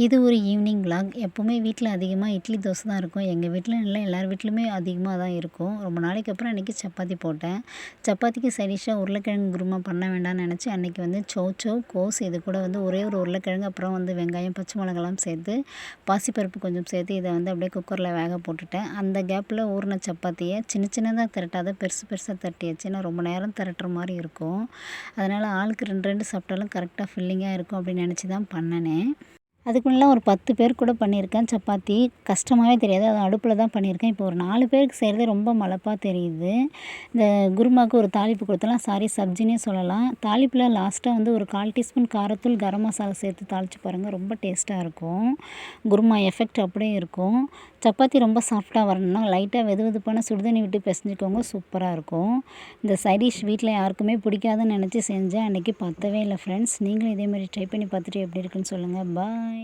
இது ஒரு evening vlog. எப்பவுமே வீட்ல அதிகமா இட்லி, தோசை தான் இருக்கும். எங்க வீட்ல இல்ல, எல்லார் வீட்லயுமே அதிகமா தான் இருக்கும். ரொம்ப நாளைக்கு அப்புறம் அன்னைக்கு சப்பாத்தி போட்டேன். சப்பாத்திக்கு சைட் டிஷ்ஷா உருளைக்கிழங்கு குருமா பண்ண வேண்டாம்னு நெனச்சு, அன்னைக்கு வந்து சௌசௌ, கோஸ் இது கூட வந்து ஒரே ஒரு உருளைக்கிழங்கு, அப்புறம் வந்து வெங்காயம், பச்சை மிளகாலாம் சேர்த்து, பாசிப்பருப்பு கொஞ்சம் சேர்த்து இத வந்து அப்படியே குக்கர்ல வேக போட்டுட்டேன். அந்த கேப்ல ஊறுன சப்பாத்திய சின்ன சின்னதா திரட்டாத பெருசு பெருசா தட்டியாச்சு. ஏன்னா ரொம்ப நேரம் திரட்டுற மாரி இருக்கும். அதனால ஆளுக்கு 2, 2 சாப்பிட்டாலும் கரெக்ட்டா ஃபில்லிங்கா இருக்கும் அப்படின்னு நெனச்சு தான் பண்ணுனேன். அதுக்கு முன்னலாம் ஒரு 10 பேர் கூட பண்ணியிருக்கேன் சப்பாத்தி. கஷ்டமாவே தெரியாது. அதுவும் அடுப்புல தான் பண்ணியிருக்கேன். இப்போ ஒரு 4 பேருக்கு செய்றதே ரொம்ப மலப்பா தெரியுது. இந்த குருமாவுக்கு ஒரு தாளிப்பு குடுத்தலாம். சாரி சப்ஜின்னே சொல்லலாம். தாளிப்புல லாஸ்ட்டா வந்து ஒரு 1/4 டீஸ்பூன் காரத்தூள், கரம் மசாலா சேர்த்து தாளிச்சு பாருங்க. ரொம்ப டேஸ்ட்டா இருக்கும். குருமா எஃபெக்ட் அப்படியே இருக்கும். சப்பாத்தி ரொம்ப சாஃப்ட்டா வரணும்னா, லைட்டா வெதுவெதுப்பான சுடுதண்ணி விட்டு பெசஞ்சுக்கோங்க. சூப்பரா இருக்கும். இந்த சைட் டிஷ் வீட்ல யாருக்குமே பிடிக்காதுன்னு நெனச்சு செஞ்சேன். அன்னைக்கு பத்தவே இல்ல ஃப்ரெண்ட்ஸ். நீங்களும் இதே மாரி ட்ரை பண்ணி பார்த்துட்டு எப்படி இருக்குன்னு சொல்லுங்க. பாய்.